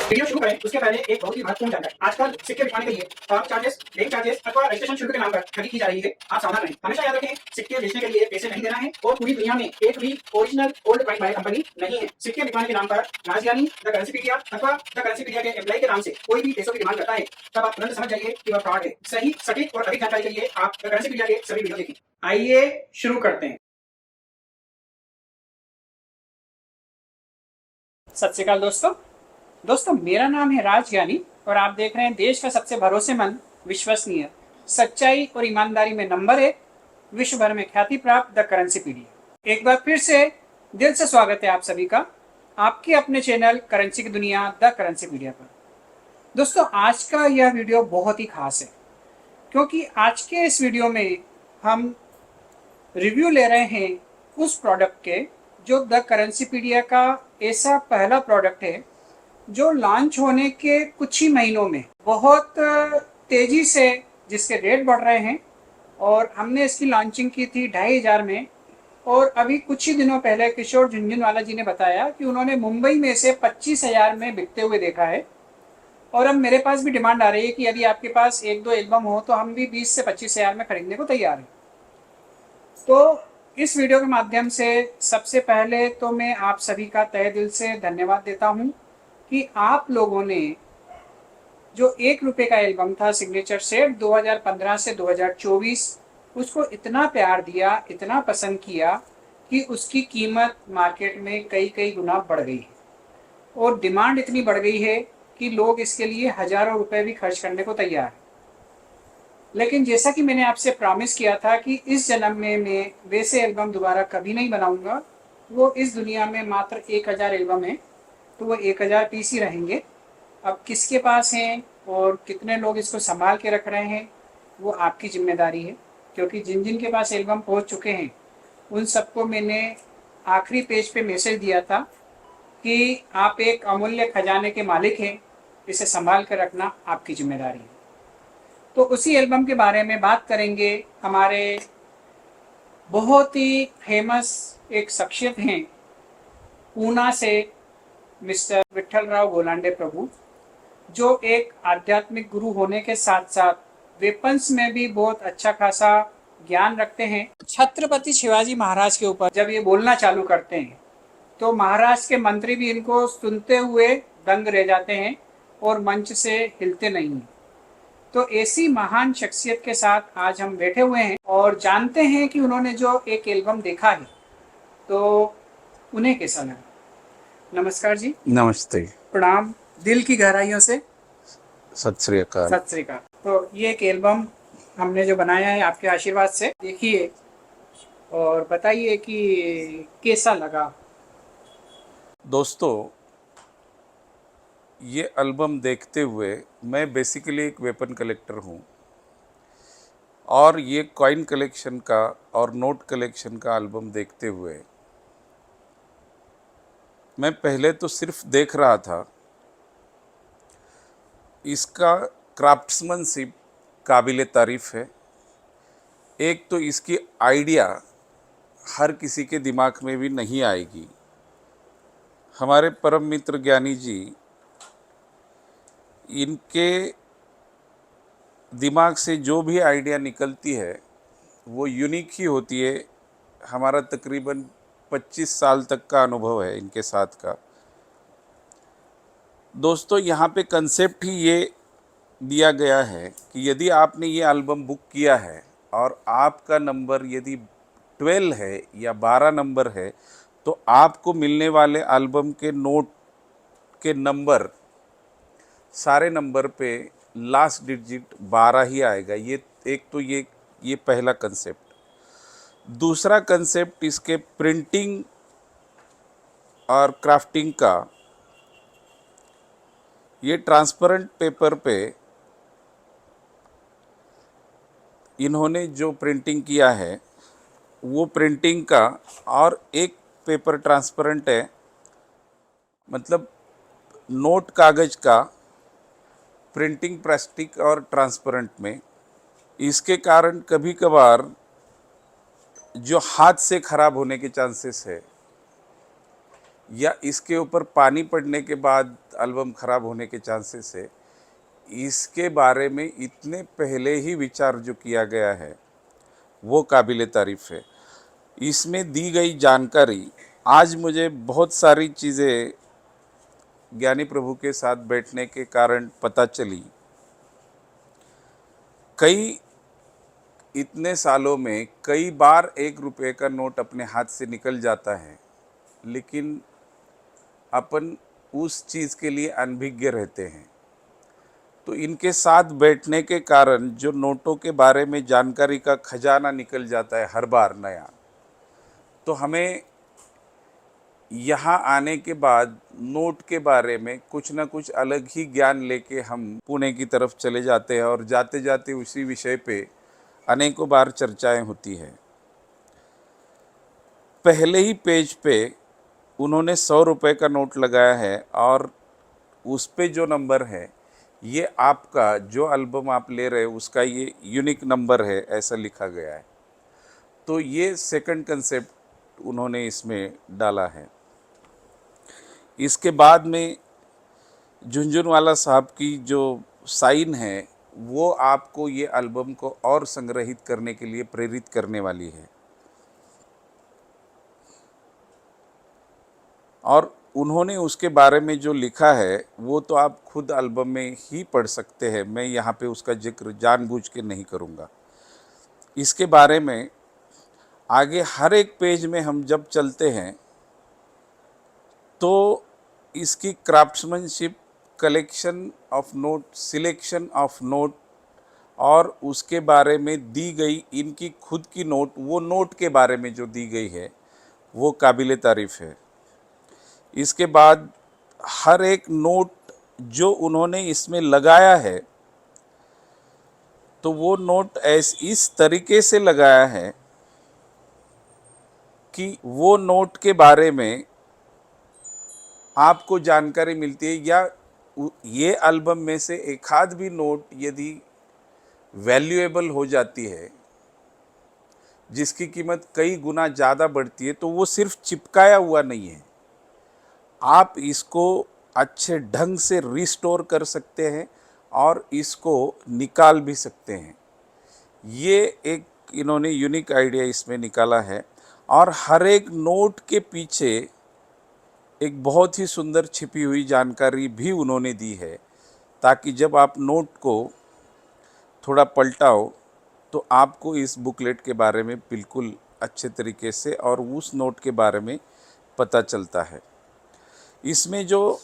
Video शुरू करें उसके पहले एक बहुत ही महत्वपूर्ण जानकारी। आजकल सिक्के बिकवाने के लिए फॉर्म चार्जेस, बैंक चार्जेस अथवा रजिस्ट्रेशन शुल्क के नाम पर ठगी की जा रही है। आप सावधान रहें। हमेशा याद रखें, सिक्के बेचने के लिए पैसे नहीं देना है और पूरी दुनिया में एक भी original old coin buyer company नहीं है। सिक्के बिकवाने के नाम पर राजज्ञानी, द करेंसीपीडिया अथवा द करेंसीपीडिया के एम्प्लॉय के नाम से कोई भी पैसों की डिमांड करता है, तब आप तुरंत समझ जाइए कि वह फ्रॉड है। सही, सटीक और अधिक जानकारी के लिए आप द करेंसीपीडिया के सभी वीडियो देखें। आइए शुरू करते हैं। सत श्री अकाल दोस्तों, मेरा नाम है राज ज्ञानी और आप देख रहे हैं देश का सबसे भरोसेमंद, विश्वसनीय, सच्चाई और ईमानदारी में नंबर 1, विश्व भर में ख्याति प्राप्त द करेंसीपीडिया। एक बार फिर से दिल से स्वागत है आप सभी का आपके अपने चैनल करेंसी की दुनिया द करेंसीपीडिया पर। दोस्तों, आज का यह वीडियो बहुत ही खास है क्योंकि आज के इस वीडियो में हम रिव्यू ले रहे हैं उस प्रोडक्ट के जो द करेंसीपीडिया का ऐसा पहला प्रोडक्ट है जो लॉन्च होने के कुछ ही महीनों में बहुत तेजी से जिसके रेट बढ़ रहे हैं और हमने इसकी लॉन्चिंग की थी 2500 में। और अभी कुछ ही दिनों पहले किशोर झुंझुनवाला जी ने बताया कि उन्होंने मुंबई में से 25,000 में बिकते हुए देखा है। और अब मेरे पास भी डिमांड आ रही है कि यदि आपके पास एक दो एल्बम हो तो हम भी 20 से 25,000 में खरीदने को तैयार हैं। तो इस वीडियो के माध्यम से सबसे पहले तो मैं आप सभी का तहे दिल से धन्यवाद देता हूँ कि आप लोगों ने जो ₹1 का एल्बम था सिग्नेचर सेट 2015 से 2024, उसको इतना प्यार दिया, इतना पसंद किया कि उसकी कीमत मार्केट में कई गुना बढ़ गई है और डिमांड इतनी बढ़ गई है कि लोग इसके लिए हज़ारों रुपए भी खर्च करने को तैयार हैं। लेकिन जैसा कि मैंने आपसे प्रॉमिस किया था कि इस जन्म में मैं वैसे एल्बम दोबारा कभी नहीं बनाऊंगा, वो इस दुनिया में मात्र 1000 एल्बम है तो वो 1000 पीस ही रहेंगे। अब किसके पास हैं और कितने लोग इसको संभाल के रख रहे हैं वो आपकी जिम्मेदारी है, क्योंकि जिन जिन के पास एल्बम पहुंच चुके हैं उन सबको मैंने आखिरी पेज पे मैसेज दिया था कि आप एक अमूल्य खजाने के मालिक हैं, इसे संभाल कर रखना आपकी जिम्मेदारी है। तो उसी एल्बम के बारे में बात करेंगे। हमारे बहुत ही फेमस एक शख्सियत हैं पूना से मिस्टर विठ्ठलराव गोलांडे प्रभु, जो एक आध्यात्मिक गुरु होने के साथ साथ वेपन्स में भी बहुत अच्छा खासा ज्ञान रखते हैं। छत्रपति शिवाजी महाराज के ऊपर जब ये बोलना चालू करते हैं तो महाराज के मंत्री भी इनको सुनते हुए दंग रह जाते हैं और मंच से हिलते नहीं हैं। तो ऐसी महान शख्सियत के साथ आज हम बैठे हुए हैं और जानते हैं कि उन्होंने जो एक एल्बम देखा है तो उन्हें कैसा लगा। नमस्कार जी। नमस्ते। प्रणाम दिल की गहराइयों से। सत श्री अकाल। सत श्री अकाल। तो ये एक एल्बम हमने जो बनाया है आपके आशीर्वाद से, देखिए और बताइए कि कैसा लगा। दोस्तों, ये एल्बम देखते हुए मैं बेसिकली एक वेपन कलेक्टर हूँ और ये कॉइन कलेक्शन का और नोट कलेक्शन का एल्बम देखते हुए मैं पहले तो सिर्फ देख रहा था। इसका क्राफ्ट्समैनशिप काबिले तारीफ़ है। एक तो इसकी आइडिया हर किसी के दिमाग में भी नहीं आएगी। हमारे परम मित्र ज्ञानी जी, इनके दिमाग से जो भी आइडिया निकलती है वो यूनिक ही होती है। हमारा तकरीबन 25 साल तक का अनुभव है इनके साथ का। दोस्तों, यहाँ पे कंसेप्ट ही ये दिया गया है कि यदि आपने ये एल्बम बुक किया है और आपका नंबर यदि 12 है या 12 नंबर है तो आपको मिलने वाले एल्बम के नोट के नंबर, सारे नंबर पे लास्ट डिजिट 12 ही आएगा। ये एक तो ये पहला कंसेप्ट। दूसरा कंसेप्ट इसके प्रिंटिंग और क्राफ्टिंग का, ये ट्रांसपेरेंट पेपर पे इन्होंने जो प्रिंटिंग किया है वो प्रिंटिंग का, और एक पेपर ट्रांसपेरेंट है, मतलब नोट कागज का प्रिंटिंग प्लास्टिक और ट्रांसपेरेंट में, इसके कारण कभी कभार जो हाथ से ख़राब होने के चांसेस है या इसके ऊपर पानी पड़ने के बाद एल्बम ख़राब होने के चांसेस है, इसके बारे में इतने पहले ही विचार जो किया गया है वो काबिल तारीफ़ है। इसमें दी गई जानकारी आज मुझे बहुत सारी चीज़ें ज्ञानी प्रभु के साथ बैठने के कारण पता चली। कई इतने सालों में कई बार 1 रुपये का नोट अपने हाथ से निकल जाता है, लेकिन अपन उस चीज़ के लिए अनभिज्ञ रहते हैं। तो इनके साथ बैठने के कारण जो नोटों के बारे में जानकारी का खजाना निकल जाता है हर बार नया, तो हमें यहाँ आने के बाद नोट के बारे में कुछ ना कुछ अलग ही ज्ञान लेके हम पुणे की तरफ चले जाते हैं और जाते जाते उसी विषय पे अनेकों बार चर्चाएं होती है। पहले ही पेज पे उन्होंने 100 रुपये का नोट लगाया है और उस पे जो नंबर है ये आपका जो एल्बम आप ले रहे हो उसका ये यूनिक नंबर है, ऐसा लिखा गया है। तो ये सेकंड कंसेप्ट उन्होंने इसमें डाला है। इसके बाद में झुंझुनवाला साहब की जो साइन है वो आपको ये एल्बम को और संग्रहित करने के लिए प्रेरित करने वाली है। और उन्होंने उसके बारे में जो लिखा है वो तो आप खुद एल्बम में ही पढ़ सकते हैं, मैं यहाँ पे उसका जिक्र जानबूझ के नहीं करूँगा। इसके बारे में आगे हर एक पेज में हम जब चलते हैं तो इसकी craftsmanship, collection of note, selection of note और उसके बारे में दी गई इनकी खुद की नोट, वो नोट के बारे में जो दी गई है वो काबिल तारीफ़ है। इसके बाद हर एक नोट जो उन्होंने इसमें लगाया है तो वो नोट इस तरीके से लगाया है कि वो नोट के बारे में आपको जानकारी मिलती है, या ये एल्बम में से एक आध भी नोट यदि वैल्यूएबल हो जाती है जिसकी कीमत कई गुना ज़्यादा बढ़ती है तो वो सिर्फ चिपकाया हुआ नहीं है, आप इसको अच्छे ढंग से रिस्टोर कर सकते हैं और इसको निकाल भी सकते हैं। ये एक इन्होंने यूनिक आइडिया इसमें निकाला है। और हर एक नोट के पीछे एक बहुत ही सुंदर छिपी हुई जानकारी भी उन्होंने दी है, ताकि जब आप नोट को थोड़ा पलटाओ तो आपको इस बुकलेट के बारे में बिल्कुल अच्छे तरीके से और उस नोट के बारे में पता चलता है। इसमें जो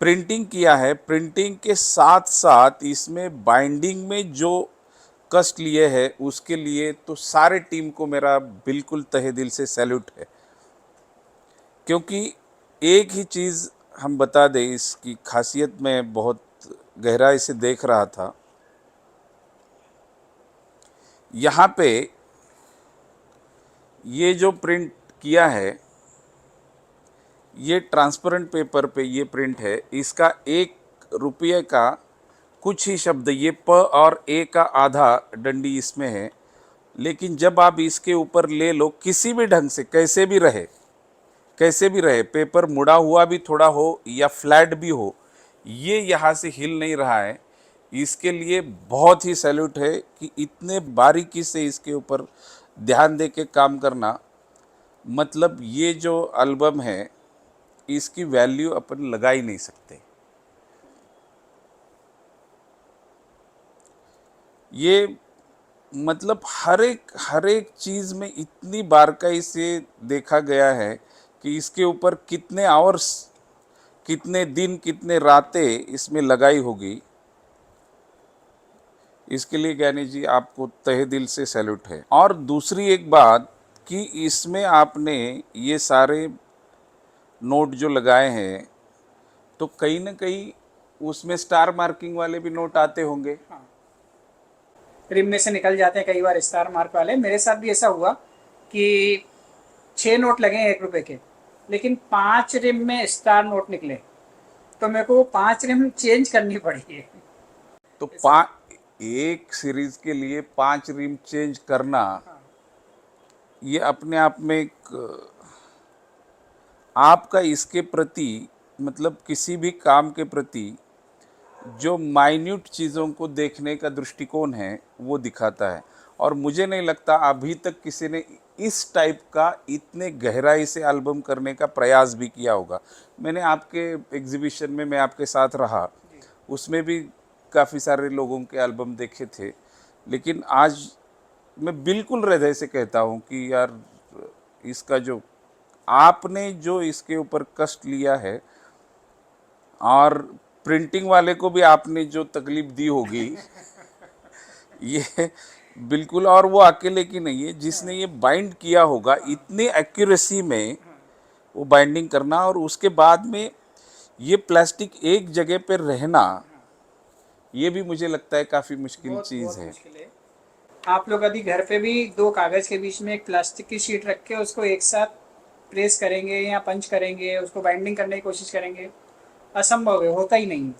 प्रिंटिंग किया है, प्रिंटिंग के साथ साथ इसमें बाइंडिंग में जो कष्ट लिए है उसके लिए तो सारे टीम को मेरा बिल्कुल तहे दिल से सैल्यूट है। क्योंकि एक ही चीज़ हम बता दें, इसकी खासियत मैं बहुत गहराई से देख रहा था। यहाँ पे ये जो प्रिंट किया है ये ट्रांसपेरेंट पेपर पे ये प्रिंट है। इसका 1 रुपये का कुछ ही शब्द, ये प और ए का आधा डंडी इसमें है, लेकिन जब आप इसके ऊपर ले लो किसी भी ढंग से, कैसे भी रहे, पेपर मुड़ा हुआ भी थोड़ा हो या फ्लैट भी हो, ये यहाँ से हिल नहीं रहा है। इसके लिए बहुत ही सैल्यूट है कि इतने बारीकी से इसके ऊपर ध्यान दे के काम करना। मतलब ये जो एल्बम है इसकी वैल्यू अपन लगा ही नहीं सकते। ये मतलब हर एक चीज़ में इतनी बारकाई से देखा गया है कि इसके ऊपर कितने आवर्स, कितने दिन, कितने रातें इसमें लगाई होगी। इसके लिए ज्ञानी जी आपको तहे दिल से सैल्यूट है। और दूसरी एक बात कि इसमें आपने ये सारे नोट जो लगाए हैं तो कहीं ना कहीं उसमें स्टार मार्किंग वाले भी नोट आते होंगे। हाँ, रिम में से निकल जाते हैं कई बार स्टार मार्क वाले। मेरे साथ भी ऐसा हुआ कि 6 नोट लगे हैं 1 रुपये के, लेकिन 5 रिम में स्टार नोट निकले, तो मेरे को वो 5 रिम चेंज करनी पड़ी है। तो पा एक सीरीज के लिए 5 रिम चेंज करना, ये अपने आप में एक आपका इसके प्रति, मतलब किसी भी काम के प्रति जो माइन्यूट चीज़ों को देखने का दृष्टिकोण है वो दिखाता है। और मुझे नहीं लगता अभी तक किसी ने इस टाइप का इतने गहराई से एल्बम करने का प्रयास भी किया होगा। मैंने आपके एग्जीबिशन में, मैं आपके साथ रहा, उसमें भी काफ़ी सारे लोगों के एल्बम देखे थे, लेकिन आज मैं बिल्कुल हृदय से कहता हूँ कि यार, इसका जो आपने जो इसके ऊपर कष्ट लिया है, और प्रिंटिंग वाले को भी आपने जो तकलीफ दी होगी, ये बिल्कुल, और वो अकेले की नहीं है, जिसने ये बाइंड किया होगा इतनी एक्यूरेसी में वो बाइंडिंग करना, और उसके बाद में ये प्लास्टिक एक जगह पर रहना, ये भी मुझे लगता है काफ़ी मुश्किल बहुत चीज़ बहुत है। मुश्किल है। आप लोग यदि घर पे भी 2 कागज के बीच में एक प्लास्टिक की शीट रख के उसको एक साथ प्रेस करेंगे या पंच करेंगे, उसको बाइंडिंग करने की कोशिश करेंगे, असंभव है, होता ही नहीं।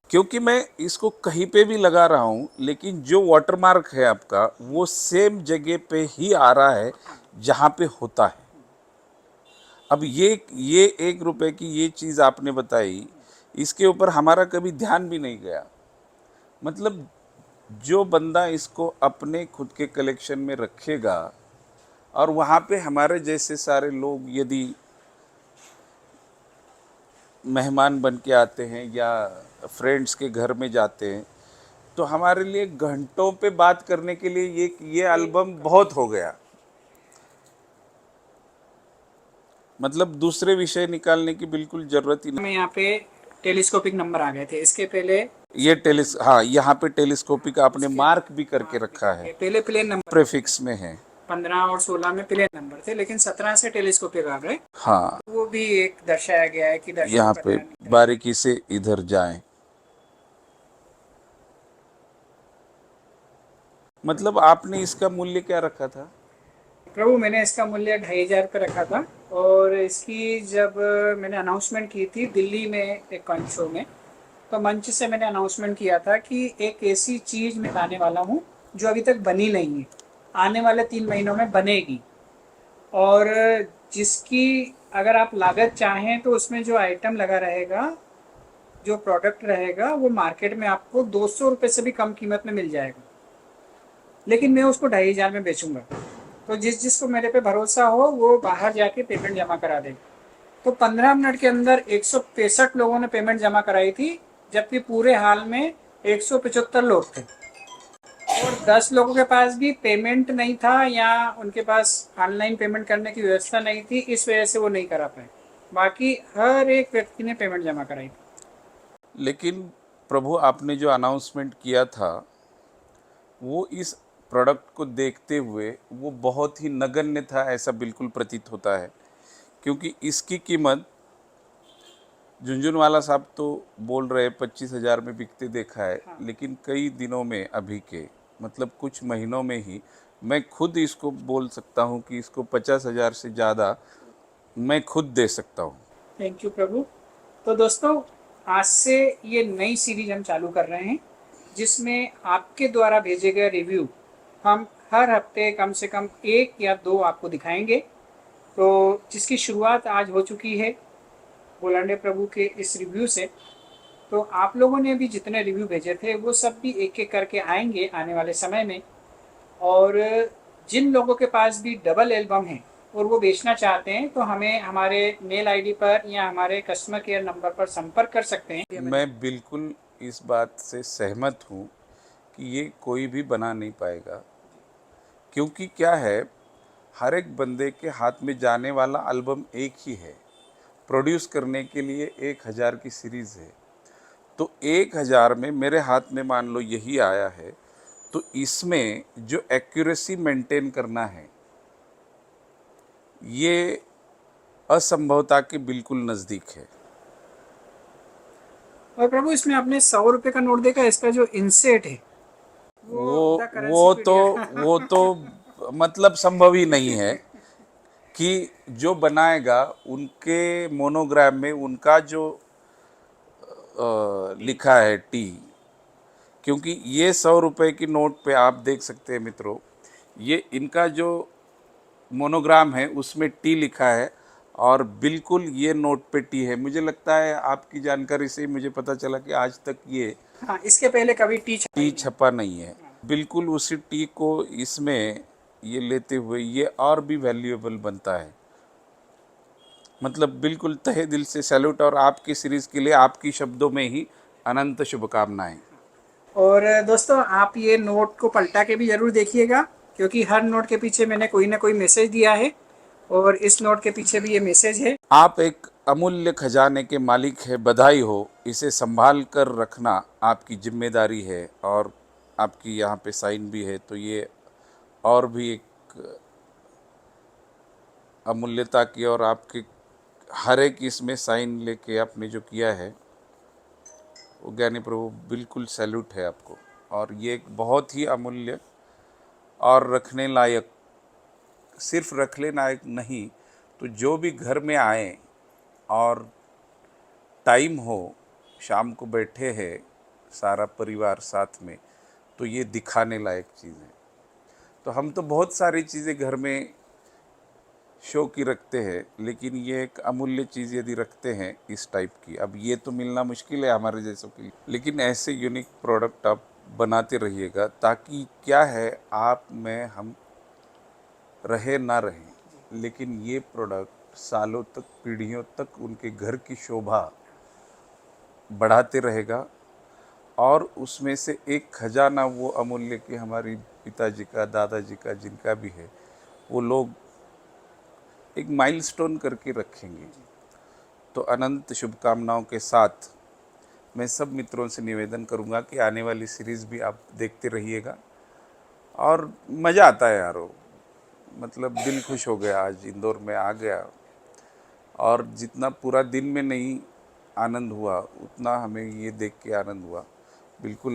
क्योंकि मैं इसको कहीं पे भी लगा रहा हूँ, लेकिन जो वाटरमार्क है आपका वो सेम जगह पे ही आ रहा है जहाँ पे होता है। अब ये 1 रुपए की ये चीज़ आपने बताई, इसके ऊपर हमारा कभी ध्यान भी नहीं गया। मतलब जो बंदा इसको अपने खुद के कलेक्शन में रखेगा, और वहाँ पे हमारे जैसे सारे लोग यदि मेहमान बन के आते हैं या फ्रेंड्स के घर में जाते हैं, तो हमारे लिए घंटों पे बात करने के लिए ये एल्बम बहुत हो गया। मतलब दूसरे विषय निकालने की बिल्कुल जरूरत ही नहीं। में यहाँ पे टेलीस्कोपिक नंबर आ गए थे, इसके पहले हाँ, यहाँ पे टेलीस्कोपिक आपने मार्क भी करके रखा है, पहले प्लेन नंबर प्रीफिक्स में है। 15 और 16 में प्लेन नंबर थे, लेकिन 17 से टेलीस्कोपिक आ गए। हाँ, वो भी एक दर्शाया गया है कि दर्शकों यहाँ का पे ध्यान नहीं। बारीकी से इधर जाएं। मतलब आपने इसका मूल्य क्या रखा था? प्रभु, मैंने इसका मूल्य 2500 पे रखा था, और इसकी जब मैंने अनाउंसमेंट की थी दिल्ली में एक कॉइन शो में, तो मंच से मैंने अनाउंसमेंट किया था कि एक ऐसी चीज़ मैं लाने वाला हूँ जो अभी तक बनी नहीं है, आने वाले 3 महीनों में बनेगी, और जिसकी अगर आप लागत चाहें तो उसमें जो आइटम लगा रहेगा, जो प्रोडक्ट रहेगा, वो मार्केट में आपको 200 रुपये से भी कम कीमत में मिल जाएगा, लेकिन मैं उसको 2500 में बेचूंगा। तो जिसको मेरे पे भरोसा हो वो बाहर जाके पेमेंट जमा करा दे। तो 15 मिनट के अंदर 165 लोगों ने पेमेंट जमा कराई थी, जबकि पूरे हाल में 175 लोग थे, और 10 लोगों के पास भी पेमेंट नहीं था या उनके पास ऑनलाइन पेमेंट करने की व्यवस्था नहीं थी, इस वजह से वो नहीं करा पाए। बाकी हर एक व्यक्ति ने पेमेंट जमा कराई थी। लेकिन प्रभु, आपने जो अनाउंसमेंट किया था वो इस प्रोडक्ट को देखते हुए वो बहुत ही नगण्य था, ऐसा बिल्कुल प्रतीत होता है। क्योंकि इसकी कीमत झुनझुनवाला साहब तो बोल रहे 25,000 में बिकते देखा है, लेकिन कई दिनों में, अभी के मतलब कुछ महीनों में ही, मैं खुद इसको बोल सकता हूँ कि इसको 50,000 से ज़्यादा मैं खुद दे सकता हूँ। थैंक यू प्रभु। तो दोस्तों, आज से ये नई सीरीज हम चालू कर रहे हैं, जिसमें आपके द्वारा भेजे गए रिव्यू हम हर हफ्ते कम से कम 1 या 2 आपको दिखाएंगे। तो जिसकी शुरुआत आज हो चुकी है बोलांडे प्रभु के इस रिव्यू से। तो आप लोगों ने भी जितने रिव्यू भेजे थे वो सब भी एक एक करके आएंगे आने वाले समय में, और जिन लोगों के पास भी डबल एल्बम है और वो बेचना चाहते हैं तो हमें हमारे मेल आईडी पर या हमारे कस्टमर केयर नंबर पर संपर्क कर सकते हैं। मैं बिल्कुल इस बात से सहमत हूँ कि ये कोई भी बना नहीं पाएगा, क्योंकि क्या है, हर एक बंदे के हाथ में जाने वाला एल्बम एक ही है। प्रोड्यूस करने के लिए 1,000 की सीरीज़ है, तो 1,000 में मेरे हाथ में मान लो यही आया है, तो इसमें जो एक्यूरेसी मेंटेन करना है ये असंभवता के बिल्कुल नज़दीक है। और प्रभु, इसमें आपने 100 रुपये का नोट देखा, इसका जो इंसेट है वो द करेंसी वो तो पीरियड। वो तो मतलब संभव ही नहीं है, कि जो बनाएगा उनके मोनोग्राम में उनका जो लिखा है टी, क्योंकि ये 100 रुपए की नोट पे आप देख सकते हैं मित्रों, ये इनका जो मोनोग्राम है उसमें टी लिखा है और बिल्कुल ये नोट पे टी है। मुझे लगता है आपकी जानकारी से मुझे पता चला कि आज तक ये हाँ, इसके पहले कभी टी टी छपा नहीं है। बिल्कुल उसी टी को इसमें ये लेते हुए ये और भी वैल्यूएबल बनता है। मतलब बिल्कुल तहे दिल से सैल्यूट, और आपकी सीरीज के लिए आपकी शब्दों में ही अनंत शुभकामनाएं। और दोस्तों आप ये नोट को पलटा के भी जरूर देखिएगा, क्योंकि हर नोट के पीछे मैंने कोई ना कोई मैसेज दिया है और इस नोट के पीछे भी ये मैसेज है। आप एक अमूल्य खजाने के मालिक है, बधाई हो। इसे संभाल कर रखना आपकी जिम्मेदारी है, और आपकी यहाँ पे साइन भी है, तो ये और भी एक अमूल्यता की, और आपके हर एक इसमें साइन लेके आपने जो किया है वो ज्ञानी प्रभु बिल्कुल सैल्यूट है आपको। और ये एक बहुत ही अमूल्य और रखने लायक, सिर्फ रखने लायक नहीं तो जो भी घर में आए और टाइम हो, शाम को बैठे हैं सारा परिवार साथ में, तो ये दिखाने लायक चीज़ है। तो हम तो बहुत सारी चीज़ें घर में शो की रखते हैं, लेकिन ये एक अमूल्य चीज़ यदि रखते हैं इस टाइप की, अब ये तो मिलना मुश्किल है हमारे जैसों के लिए, लेकिन ऐसे यूनिक प्रोडक्ट आप बनाते रहिएगा, ताकि क्या है आप में हम रहे ना रहें, लेकिन ये प्रोडक्ट सालों तक, पीढ़ियों तक उनके घर की शोभा बढ़ाते रहेगा। और उसमें से एक खजाना वो अमूल्य कि हमारी पिताजी का, दादाजी का, जिनका भी है, वो लोग एक माइलस्टोन करके रखेंगे। तो अनंत शुभकामनाओं के साथ मैं सब मित्रों से निवेदन करूंगा कि आने वाली सीरीज़ भी आप देखते रहिएगा। और मज़ा आता है यारो, मतलब दिल खुश हो गया, आज इंदौर में आ गया, और जितना पूरा दिन में नहीं आनंद हुआ उतना हमें ये देख के आनंद हुआ। बिल्कुल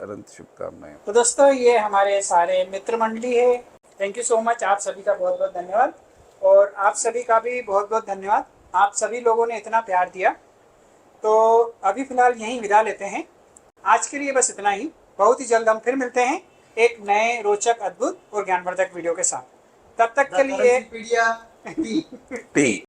अनंत शुभकामनाएं। तो दोस्तों ये हमारे सारे मित्र मंडली है, थैंक यू सो मच, आप सभी का बहुत बहुत धन्यवाद। और आप सभी का भी बहुत बहुत धन्यवाद, आप सभी लोगों ने इतना प्यार दिया। तो अभी फिलहाल यहीं विदा लेते हैं, आज के लिए बस इतना ही। बहुत ही जल्द हम फिर मिलते हैं एक नए रोचक, अद्भुत और ज्ञानवर्धक वीडियो के साथ। तब तक के लिए टी